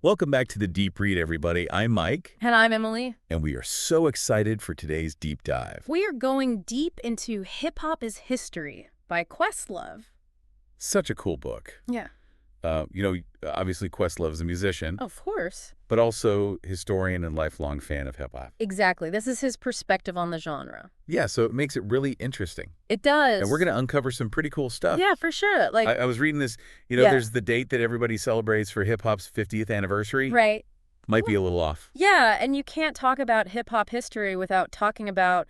Welcome back to the Deep Read, everybody. I'm Mike, And I'm Emily. and we are so excited for today's deep dive. We are going deep into Hip Hop is History by Questlove. Such a cool book. Yeah. Obviously Questlove's a musician, Of course. but also historian and lifelong fan of hip-hop. Exactly. This is his perspective on the genre. Yeah, so it makes it really interesting. It does. And we're going to uncover some pretty cool stuff. Yeah, for sure. I was reading this, Yeah. there's the date that everybody celebrates for hip-hop's 50th anniversary. Right. Might be a little off. Yeah, and you can't talk about hip hop history without talking about,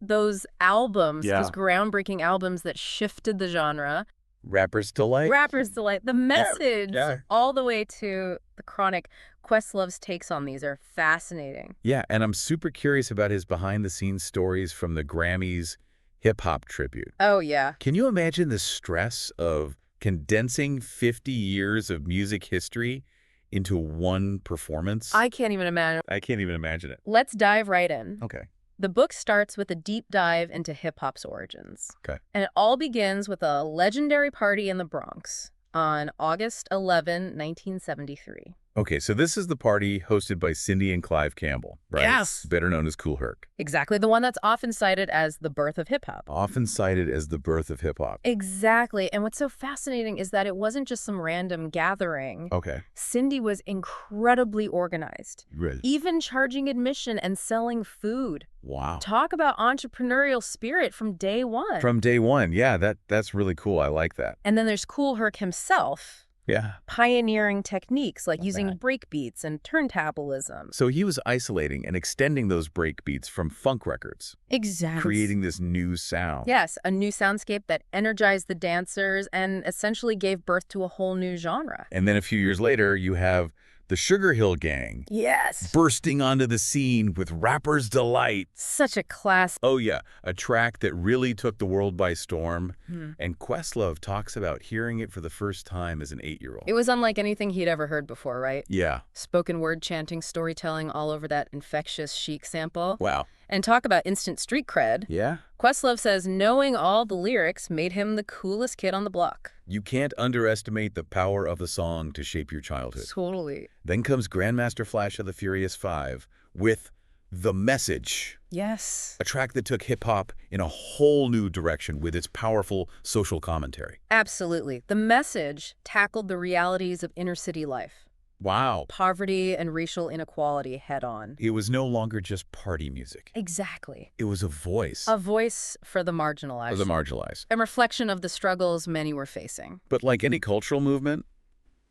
those albums, Yeah. those groundbreaking albums that shifted the genre. Rapper's Delight. Rapper's Delight. The message yeah. all the way to the Chronic. Questlove's takes on these are fascinating. Yeah, and I'm super curious about his behind-the-scenes stories from the Grammys hip-hop tribute. Oh, yeah. Can you imagine the stress of condensing 50 years of music history into one performance? I can't even imagine. I can't even imagine it. Let's dive right in. Okay. The book starts with a deep dive into hip-hop's origins. Okay. And it all begins with a legendary party in the Bronx on August 11, 1973. Okay, so this is the party hosted by Cindy and Clive Campbell, right? Yes. Better known as Kool Herc. Exactly, the one that's often cited as the birth of hip-hop. Often cited as the birth of hip-hop. Exactly, and what's so fascinating is that it wasn't just some random gathering. Okay. Cindy was incredibly organized, Really? even charging admission and selling food. Wow. Talk about entrepreneurial spirit from day one. From day one. Yeah, that's really cool. I like that. And then there's Kool Herc himself, Yeah. pioneering techniques like Love using that. breakbeats and turntablism. So he was isolating and extending those break beats from funk records, Exactly. creating this new sound. Yes, a new soundscape that energized the dancers and essentially gave birth to a whole new genre. And then a few years later, you have the Sugar Hill Gang Yes. bursting onto the scene with Rapper's Delight. Such a class. Oh yeah, a track that really took the world by storm. Hmm. And Questlove talks about hearing it for the first time as an 8-year-old. It was unlike anything he'd ever heard before, right? Yeah. Spoken word chanting, storytelling all over that infectious chic sample. Wow. And talk about instant street cred. Yeah? Questlove says knowing all the lyrics made him the coolest kid on the block. You can't underestimate the power of a song to shape your childhood. Totally. Then comes Grandmaster Flash of the Furious Five with The Message, Yes. a track that took hip-hop in a whole new direction with its powerful social commentary. Absolutely. The message tackled the realities of inner-city life. Wow. Poverty and racial inequality head-on. It was no longer just party music. Exactly. It was a voice A voice for the marginalized. of the marginalized. A reflection of the struggles many were facing. But like any cultural movement,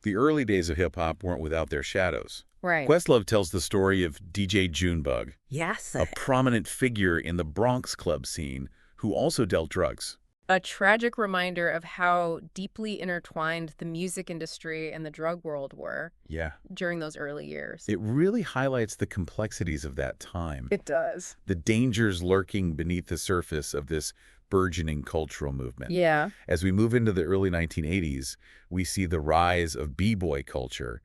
the early days of hip-hop weren't without their shadows. Right. Questlove tells the story of DJ Junebug, Yes. a prominent figure in the Bronx club scene who also dealt drugs. A tragic reminder of how deeply intertwined the music industry and the drug world were Yeah. during those early years. It really highlights the complexities of that time, It does. the dangers lurking beneath the surface of this burgeoning cultural movement. Yeah. As we move into the early 1980s, we see the rise of b-boy culture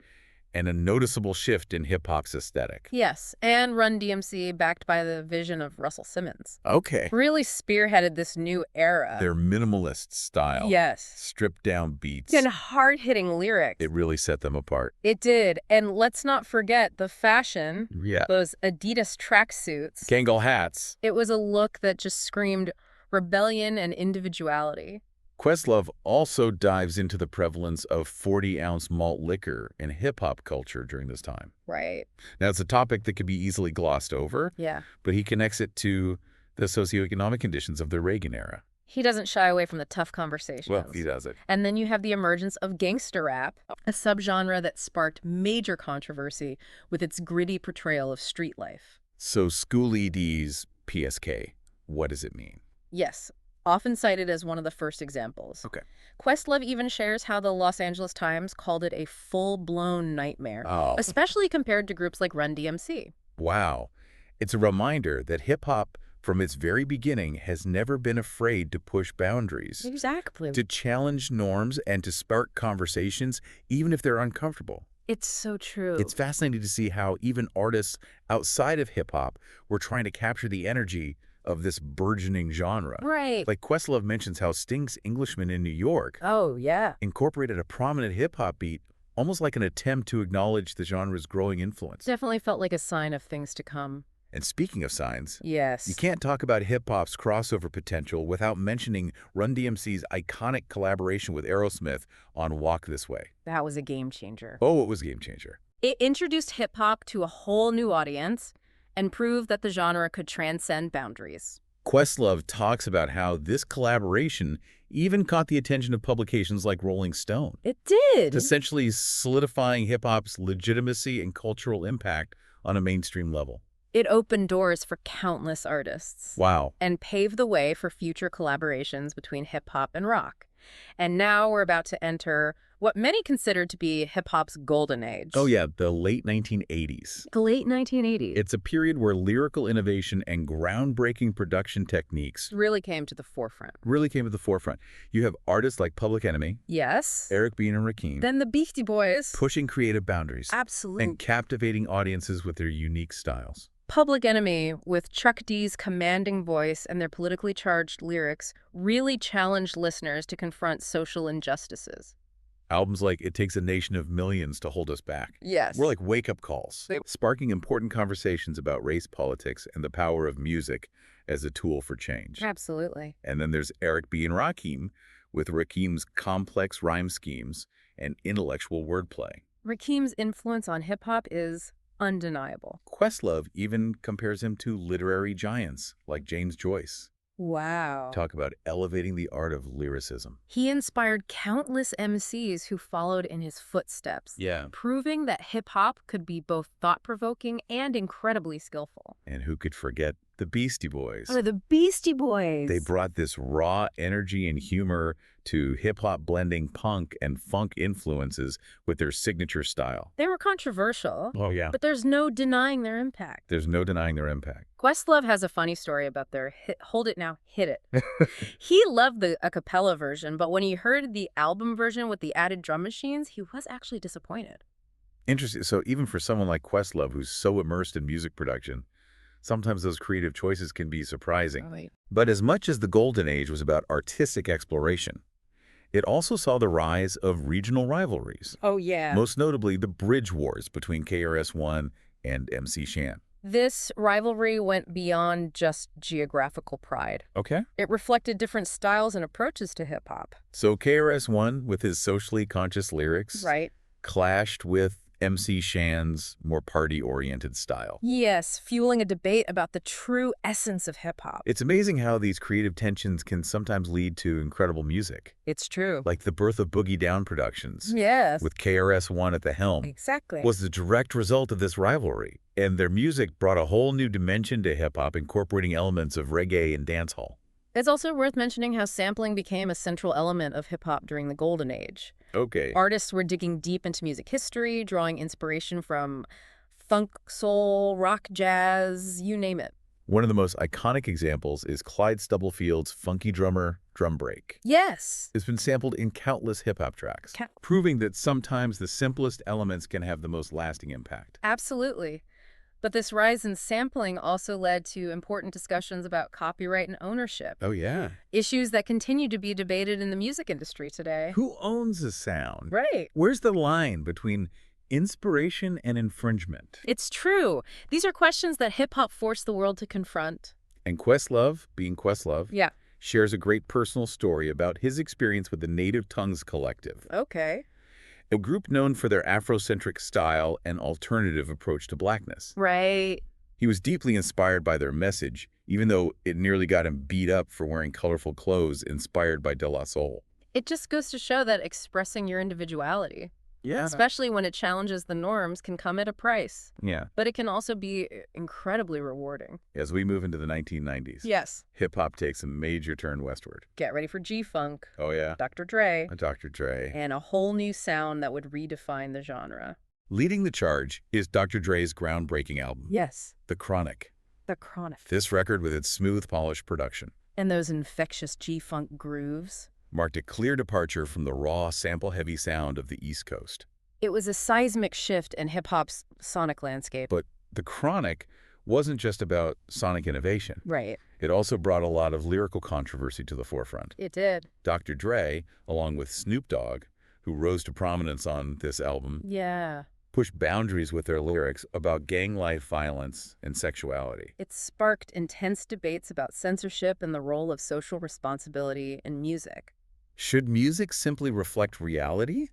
and a noticeable shift in hip-hop's aesthetic. Yes. And Run-D.M.C., backed by the vision of Russell Simmons, Okay. really spearheaded this new era. Their minimalist style, Yes. stripped-down beats, And hard-hitting lyrics. it really set them apart. It did. And let's not forget the fashion, Yeah. those Adidas tracksuits. Kangol hats. It was a look that just screamed rebellion and individuality. Questlove also dives into the prevalence of 40-ounce malt liquor in hip-hop culture during this time. Right. Now, it's a topic that could be easily glossed over, Yeah. but he connects it to the socioeconomic conditions of the Reagan era. He doesn't shy away from the tough conversations. Well, he does it. And then you have the emergence of gangster rap, a subgenre that sparked major controversy with its gritty portrayal of street life. So School ED's PSK, what does it mean? Yes, often cited as one of the first examples. Okay. Questlove even shares how the Los Angeles Times called it a full-blown nightmare, Oh, especially compared to groups like Run-D.M.C. wow. It's a reminder that hip-hop, from its very beginning, has never been afraid to push boundaries, Exactly. to challenge norms, and to spark conversations, even if they're uncomfortable. It's so true. It's fascinating to see how even artists outside of hip-hop were trying to capture the energy of this burgeoning genre. Right. Like Questlove mentions how Sting's Englishman in New York Oh, yeah. incorporated a prominent hip-hop beat almost like an attempt to acknowledge the genre's growing influence. Definitely felt like a sign of things to come. And speaking of signs, you Yes. can't talk about hip-hop's crossover potential without mentioning Run-D.M.C's iconic collaboration with Aerosmith on Walk This Way. That was a game changer. Oh, it was a game changer. It introduced hip-hop to a whole new audience and proved that the genre could transcend boundaries. Questlove talks about how this collaboration even caught the attention of publications like Rolling Stone, It did. essentially solidifying hip-hop's legitimacy and cultural impact on a mainstream level. It opened doors for countless artists. Wow. And paved the way for future collaborations between hip-hop and rock. And now we're about to enter what many consider to be hip-hop's golden age. Oh yeah, the late 1980s. The late 1980s. It's a period where lyrical innovation and groundbreaking production techniques really came to the forefront. You have artists like Public Enemy, Yes. Eric B. and Rakim, Then the Beastie Boys. pushing creative boundaries Absolutely. and captivating audiences with their unique styles. Public Enemy, with Chuck D's commanding voice and their politically charged lyrics, really challenged listeners to confront social injustices. Albums like It Takes a Nation of Millions to Hold Us Back Yes. were like wake-up calls, sparking important conversations about race politics and the power of music as a tool for change. Absolutely. And then there's Eric B. and Rakim, with Rakim's complex rhyme schemes and intellectual wordplay. Rakim's influence on hip-hop is undeniable. Questlove even compares him to literary giants like James Joyce. Wow. Talk about elevating the art of lyricism. He inspired countless MCs who followed in his footsteps, Yeah. proving that hip-hop could be both thought-provoking and incredibly skillful. And who could forget the Beastie Boys? Oh, the Beastie Boys. They brought this raw energy and humor to hip-hop, blending punk and funk influences with their signature style. They were controversial, Oh, yeah. but there's no denying their impact. There's no denying their impact. Questlove has a funny story about their Hold It Now, Hit It. He loved the a cappella version, but when he heard the album version with the added drum machines, he was actually disappointed. Interesting. So even for someone like Questlove, who's so immersed in music production, sometimes those creative choices can be surprising. Right. But as much as the Golden Age was about artistic exploration, it also saw the rise of regional rivalries, Oh, yeah. most notably the Bridge Wars between KRS-One and MC Shan. This rivalry went beyond just geographical pride. Okay. It reflected different styles and approaches to hip-hop. So KRS-One, with his socially conscious lyrics, Right. clashed with MC Shan's more party-oriented style. Yes, fueling a debate about the true essence of hip-hop. It's amazing how these creative tensions can sometimes lead to incredible music, It's true. like the birth of Boogie Down Productions, Yes. with KRS-One at the helm, Exactly. was the direct result of this rivalry. And their music brought a whole new dimension to hip-hop, incorporating elements of reggae and dancehall. It's also worth mentioning how sampling became a central element of hip-hop during the Golden Age. Okay. Artists were digging deep into music history, drawing inspiration from funk, soul, rock, jazz, you name it. One of the most iconic examples is Clyde Stubblefield's Funky Drummer Drum Break. Yes. It's been sampled in countless hip-hop tracks, Ca- proving that sometimes the simplest elements can have the most lasting impact. Absolutely. But this rise in sampling also led to important discussions about copyright and ownership, Oh, yeah. issues that continue to be debated in the music industry today. Who owns a sound? Right. Where's the line between inspiration and infringement? It's true. These are questions that hip-hop forced the world to confront. And Questlove, being Questlove, Yeah. shares a great personal story about his experience with the Native Tongues Collective, Okay. a group known for their Afrocentric style and alternative approach to blackness. Right. He was deeply inspired by their message, even though it nearly got him beat up for wearing colorful clothes inspired by De La Soul. It just goes to show that expressing your individuality, Yeah. especially when it challenges the norms, can come at a price. Yeah. But it can also be incredibly rewarding. As we move into the 1990s, Yes. hip-hop takes a major turn westward. Get ready for G-Funk, Oh, yeah. Dr. Dre, Dr. Dre. and a whole new sound that would redefine the genre. Leading the charge is Dr. Dre's groundbreaking album, Yes. The Chronic. The Chronic. This record, with its smooth, polished production, And those infectious G-Funk grooves. marked a clear departure from the raw, sample-heavy sound of the East Coast. It was a seismic shift in hip-hop's sonic landscape. But The Chronic wasn't just about sonic innovation. Right. It also brought a lot of lyrical controversy to the forefront. It did. Dr. Dre, along with Snoop Dogg, who rose to prominence on this album, Yeah. pushed boundaries with their lyrics about gang life, violence, and sexuality. It sparked intense debates about censorship and the role of social responsibility in music. Should music simply reflect reality,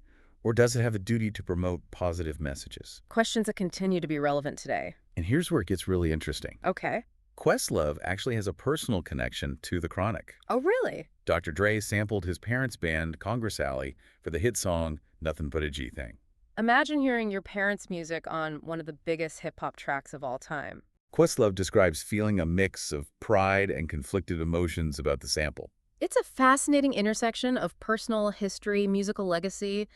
or does it have a duty to promote positive messages? Questions that continue to be relevant today. And here's where it gets really interesting. Okay. Questlove actually has a personal connection to the Chronic. Oh, really? Dr. Dre sampled his parents' band, Congress Alley, for the hit song Nothing But a G Thing. Imagine hearing your parents' music on one of the biggest hip-hop tracks of all time. Questlove describes feeling a mix of pride and conflicted emotions about the sample. It's a fascinating intersection of personal history, musical legacy,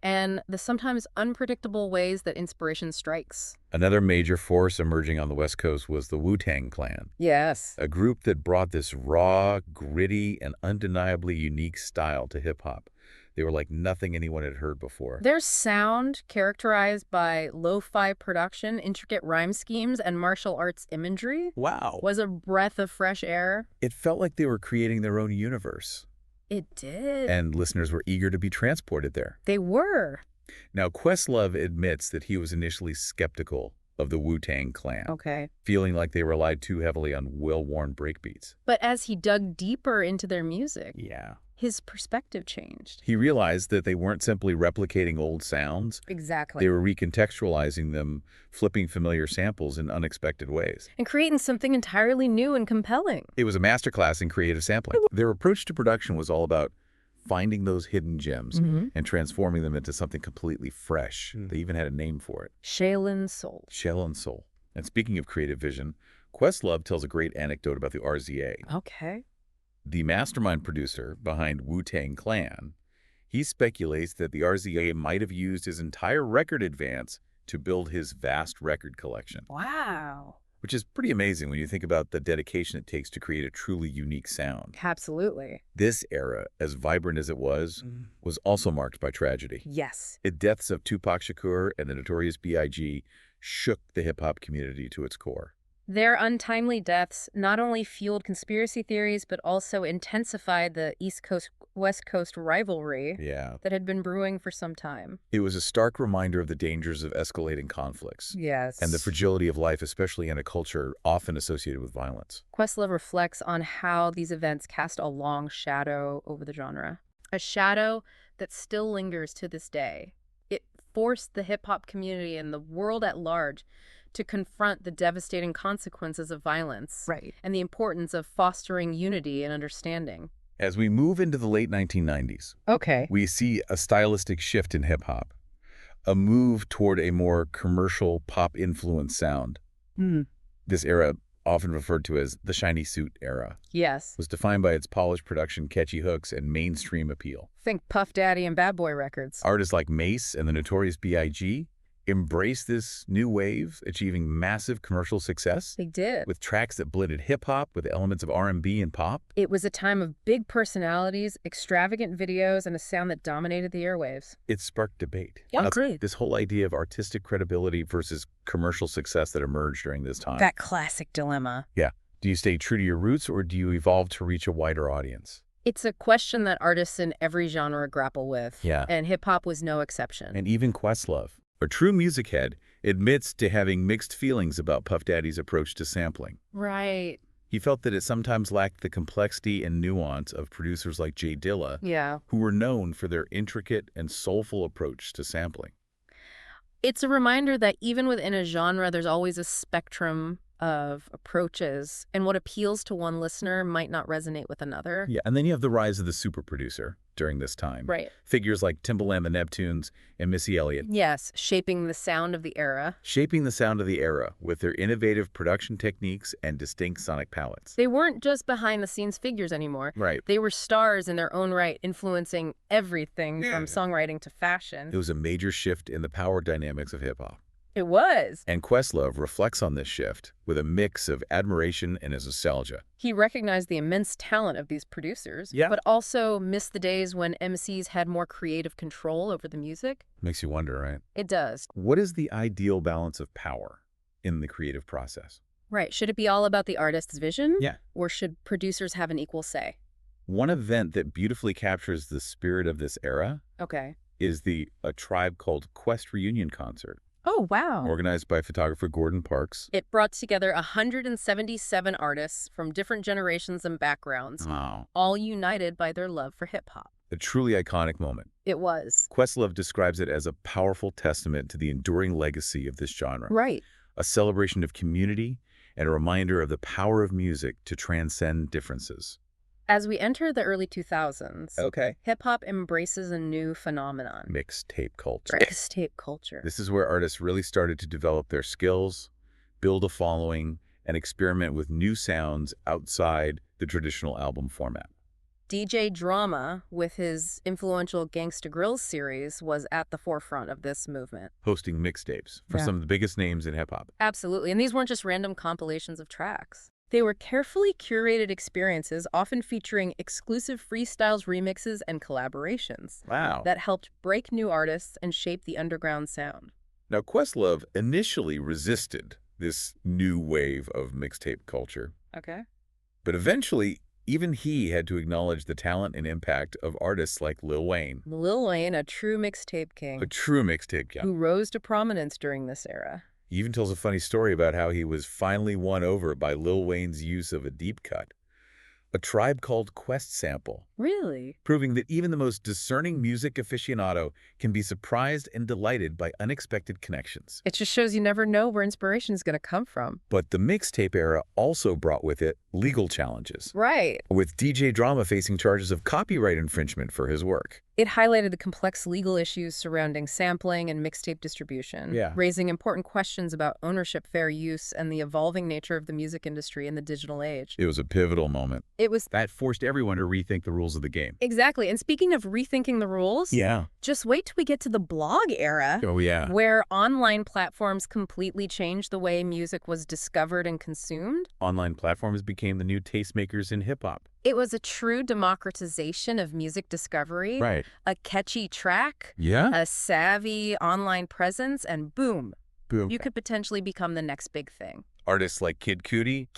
and the sometimes unpredictable ways that inspiration strikes. Another major force emerging on the West Coast was the Wu-Tang Clan, Yes. a group that brought this raw, gritty, and undeniably unique style to hip-hop. They were like nothing anyone had heard before. Their sound, characterized by lo-fi production, intricate rhyme schemes, and martial arts imagery, Wow. was a breath of fresh air. It felt like they were creating their own universe, It did. and listeners were eager to be transported there. They were. Now, Questlove admits that he was initially skeptical of the Wu-Tang Clan, Okay. feeling like they relied too heavily on well-worn breakbeats. But as he dug deeper into their music, Yeah. his perspective changed. He realized that they weren't simply replicating old sounds. Exactly. They were recontextualizing them, flipping familiar samples in unexpected ways. And creating something entirely new and compelling. It was a masterclass in creative sampling. Their approach to production was all about finding those hidden gems and transforming them into something completely fresh. They even had a name for it. Shaolin Soul. Shell and Soul. And speaking of creative vision, Questlove tells a great anecdote about the RZA. Okay. The mastermind producer behind Wu-Tang Clan, he speculates that the RZA might have used his entire record advance to build his vast record collection, Wow. which is pretty amazing when you think about the dedication it takes to create a truly unique sound. Absolutely. This era, as vibrant as it was also marked by tragedy. Yes. The deaths of Tupac Shakur and the Notorious B.I.G. shook the hip-hop community to its core. Their untimely deaths not only fueled conspiracy theories, but also intensified the East Coast-West Coast rivalry Yeah. that had been brewing for some time. It was a stark reminder of the dangers of escalating conflicts Yes. and the fragility of life, especially in a culture often associated with violence. Questlove reflects on how these events cast a long shadow over the genre. A shadow that still lingers to this day. It forced the hip-hop community and the world at large to confront the devastating consequences of violence. Right. And the importance of fostering unity and understanding. As we move into the late 1990s, Okay. we see a stylistic shift in hip-hop, a move toward a more commercial pop-influenced sound. This era, often referred to as the shiny suit era, Yes. was defined by its polished production, catchy hooks, and mainstream appeal. Think Puff Daddy and Bad Boy Records. Artists like Mace and the Notorious B.I.G. embraced this new wave, achieving massive commercial success They did. with tracks that blended hip-hop with elements of R&B and pop. It was a time of big personalities, extravagant videos, and a sound that dominated the airwaves. It sparked debate. Yeah, That's agreed. this whole idea of artistic credibility versus commercial success that emerged during this time. That classic dilemma. Do you stay true to your roots, or do you evolve to reach a wider audience? It's a question that artists in every genre grapple with. Yeah. And hip-hop was no exception. And even Questlove, a true music head, admits to having mixed feelings about Puff Daddy's approach to sampling. Right. He felt that it sometimes lacked the complexity and nuance of producers like J Dilla, Yeah. who were known for their intricate and soulful approach to sampling. It's a reminder that even within a genre, there's always a spectrum of approaches, and what appeals to one listener might not resonate with another. Yeah, and then you have the rise of the super producer during this time. Right. Figures like Timbaland the Neptunes and Missy Elliott, Yes, shaping the sound of the era. shaping the sound of the era with their innovative production techniques and distinct sonic palettes. They weren't just behind-the-scenes figures anymore. Right. They were stars in their own right, influencing everything Yeah. from songwriting to fashion. It was a major shift in the power dynamics of hip-hop. It was. And Questlove reflects on this shift with a mix of admiration and nostalgia. He recognized the immense talent of these producers, Yeah. but also missed the days when MCs had more creative control over the music. Makes you wonder, right? It does. What is the ideal balance of power in the creative process? Right. Should it be all about the artist's vision? Yeah. Or should producers have an equal say? One event that beautifully captures the spirit of this era Okay. is A Tribe Called Quest reunion concert, Oh, wow. organized by photographer Gordon Parks. It brought together 177 artists from different generations and backgrounds, Wow. all united by their love for hip-hop. A truly iconic moment. It was. Questlove describes it as a powerful testament to the enduring legacy of this genre. Right. A celebration of community and a reminder of the power of music to transcend differences. As we enter the early 2000s, Okay. hip-hop embraces a new phenomenon. Mixtape culture. Mixtape culture. This is where artists really started to develop their skills, build a following, and experiment with new sounds outside the traditional album format. DJ Drama, with his influential Gangsta Grills series, was at the forefront of this movement. Hosting mixtapes for some of the biggest names in hip-hop. Absolutely. And these weren't just random compilations of tracks. They were carefully curated experiences, often featuring exclusive freestyles, remixes, and collaborations. Wow. That helped break new artists and shape the underground sound. Now, Questlove initially resisted this new wave of mixtape culture. Okay. But eventually, even he had to acknowledge the talent and impact of artists like Lil Wayne. Lil Wayne, a true mixtape king. A true mixtape king. Who rose to prominence during this era. He even tells a funny story about how he was finally won over by Lil Wayne's use of a deep cut, A Tribe Called Quest sample. Really? Proving that even the most discerning music aficionado can be surprised and delighted by unexpected connections. It just shows you never know where inspiration is going to come from. But the mixtape era also brought with it legal challenges. Right. With DJ Drama facing charges of copyright infringement for his work. It highlighted the complex legal issues surrounding sampling and mixtape distribution, raising important questions about ownership, fair use, and the evolving nature of the music industry in the digital age. It was a pivotal moment. It was. That forced everyone to rethink the rules of the game. Exactly. And speaking of rethinking the rules, just wait till we get to the blog era. Oh, yeah. Where online platforms completely changed the way music was discovered and consumed. Online platforms became the new tastemakers in hip-hop. It was a true democratization of music discovery. Right. A catchy track. Yeah. A savvy online presence, and boom. Boom. You could potentially become the next big thing. Artists like Kid Cudi,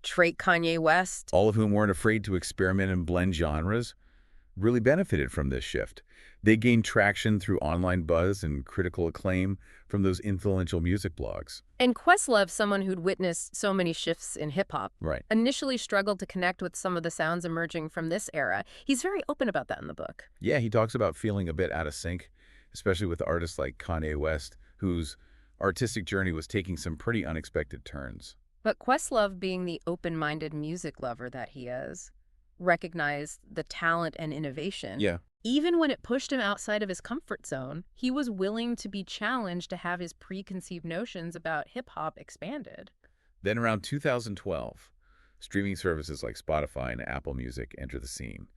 Drake, Kanye West. all of whom weren't afraid to experiment and blend genres, really benefited from this shift. They gained traction through online buzz and critical acclaim from those influential music blogs. And Questlove, someone who'd witnessed so many shifts in hip-hop, initially struggled to connect with some of the sounds emerging from this era. He's very open about that in the book. Yeah, he talks about feeling a bit out of sync, especially with artists like Kanye West, whose artistic journey was taking some pretty unexpected turns. But Questlove, being the open-minded music lover that he is, recognized the talent and innovation. Yeah. Even when it pushed him outside of his comfort zone, he was willing to be challenged to have his preconceived notions about hip-hop expanded. Then around 2012, streaming services like Spotify and Apple Music enter the scene,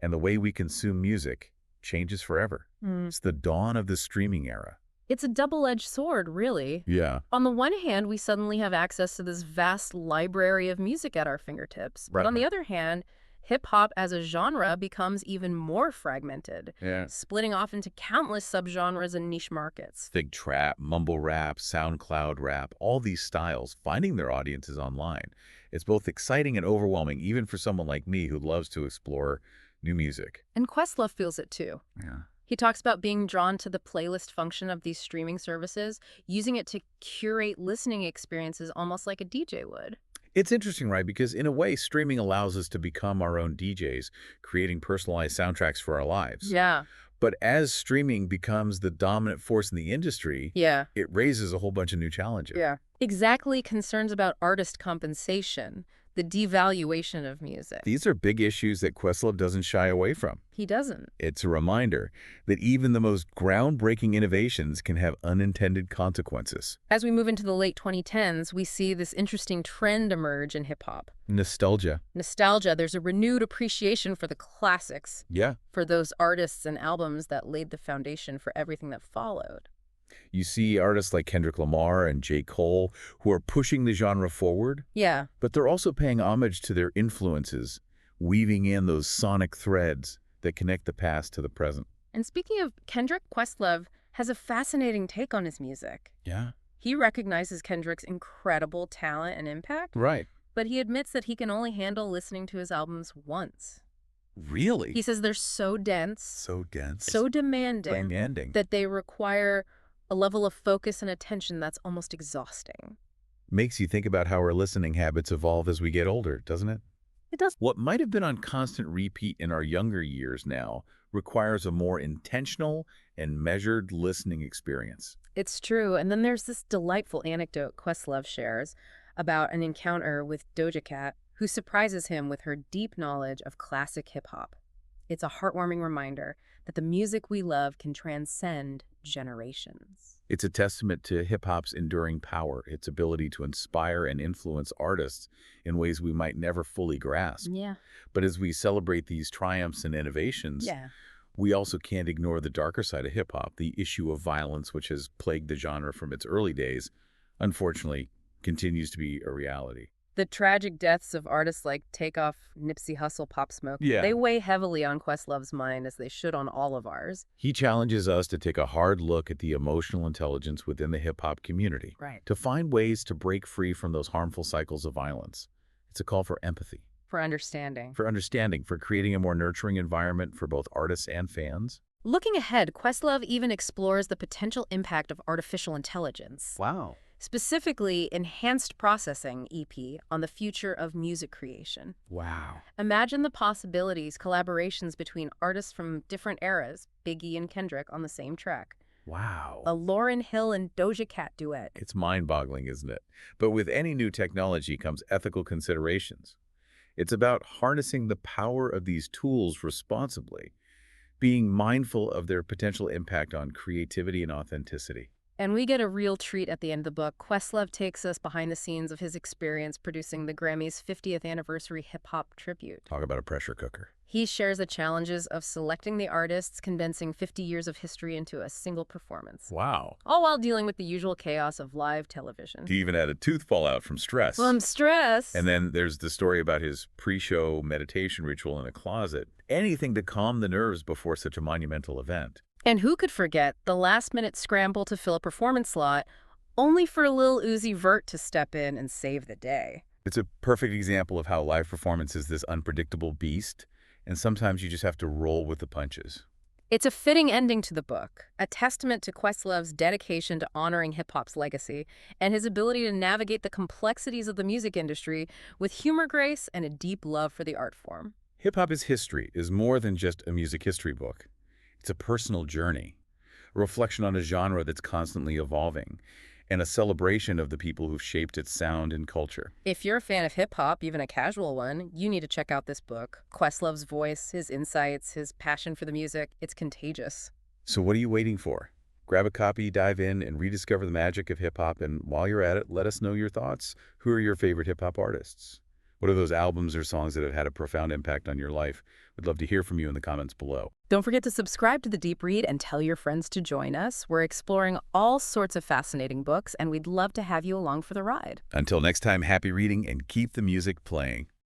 and the way we consume music changes forever. It's the dawn of the streaming era. It's a double-edged sword, really. Yeah. On the one hand, we suddenly have access to this vast library of music at our fingertips. But on the other hand, hip-hop as a genre becomes even more fragmented, splitting off into countless subgenres and niche markets. Think trap, mumble rap, SoundCloud rap, all these styles finding their audiences online. It's both exciting and overwhelming, even for someone like me who loves to explore new music. And Questlove feels it too. Yeah. He talks about being drawn to the playlist function of these streaming services, using it to curate listening experiences almost like a DJ would. It's interesting, right? Because in a way, streaming allows us to become our own DJs, creating personalized soundtracks for our lives. Yeah. But as streaming becomes the dominant force in the industry, it raises a whole bunch of new challenges. Yeah. Exactly. Concerns about artist compensation, the devaluation of music. These are big issues that Questlove doesn't shy away from. He doesn't. It's a reminder that even the most groundbreaking innovations can have unintended consequences. As we move into the late 2010s, we see this interesting trend emerge in hip-hop. Nostalgia. Nostalgia. There's a renewed appreciation for the classics. Yeah. For those artists and albums that laid the foundation for everything that followed. You see artists like Kendrick Lamar and J. Cole who are pushing the genre forward. Yeah. But they're also paying homage to their influences, weaving in those sonic threads that connect the past to the present. And speaking of Kendrick, Questlove has a fascinating take on his music. Yeah. He recognizes Kendrick's incredible talent and impact. Right. But he admits that he can only handle listening to his albums once. Really? He says they're so dense, So dense. so demanding, Demanding. that they require a level of focus and attention that's almost exhausting. Makes you think about how our listening habits evolve as we get older, doesn't it? It does. What might have been on constant repeat in our younger years now requires a more intentional and measured listening experience. It's true. And then there's this delightful anecdote Questlove shares about an encounter with Doja Cat, who surprises him with her deep knowledge of classic hip-hop. It's a heartwarming reminder that the music we love can transcend generations. It's a testament to hip-hop's enduring power, its ability to inspire and influence artists in ways we might never fully grasp. Yeah. But as we celebrate these triumphs and innovations, we also can't ignore the darker side of hip-hop, the issue of violence which has plagued the genre from its early days, unfortunately, continues to be a reality. The tragic deaths of artists like Takeoff, Nipsey Hussle, Pop Smoke, Yeah. they weigh heavily on Questlove's mind, as they should on all of ours. He challenges us to take a hard look at the emotional intelligence within the hip-hop community, Right. to find ways to break free from those harmful cycles of violence. It's a call for empathy, For understanding. for creating a more nurturing environment for both artists and fans. Looking ahead, Questlove even explores the potential impact of artificial intelligence. Wow. Specifically, enhanced processing, EP, on the future of music creation. Wow. Imagine the possibilities, collaborations between artists from different eras, Biggie and Kendrick on the same track. Wow. A Lauryn Hill and Doja Cat duet. It's mind-boggling, isn't it? But with any new technology comes ethical considerations. It's about harnessing the power of these tools responsibly, being mindful of their potential impact on creativity and authenticity. And we get a real treat at the end of the book. Questlove takes us behind the scenes of his experience producing the Grammys' 50th anniversary hip-hop tribute. Talk about a pressure cooker. He shares the challenges of selecting the artists, condensing 50 years of history into a single performance. Wow. All while dealing with the usual chaos of live television. He even had a tooth fall out from stress. From stress. And then there's the story about his pre-show meditation ritual in a closet. Anything to calm the nerves before such a monumental event. And who could forget the last-minute scramble to fill a performance slot, only for Lil Uzi Vert to step in and save the day. It's a perfect example of how live performance is this unpredictable beast, and sometimes you just have to roll with the punches. It's a fitting ending to the book, a testament to Questlove's dedication to honoring hip-hop's legacy and his ability to navigate the complexities of the music industry with humor, grace, and a deep love for the art form. Hip-hop is more than just a music history book. It's a personal journey, a reflection on a genre that's constantly evolving, and a celebration of the people who've shaped its sound and culture. If you're a fan of hip-hop, even a casual one, you need to check out this book. Questlove's voice, his insights, his passion for the music, it's contagious. So what are you waiting for? Grab a copy, dive in, and rediscover the magic of hip-hop, and while you're at it, let us know your thoughts. Who are your favorite hip-hop artists? What are those albums or songs that have had a profound impact on your life? We'd love to hear from you in the comments below. Don't forget to subscribe to The Deep Read and tell your friends to join us. We're exploring all sorts of fascinating books, and we'd love to have you along for the ride. Until next time, happy reading and keep the music playing.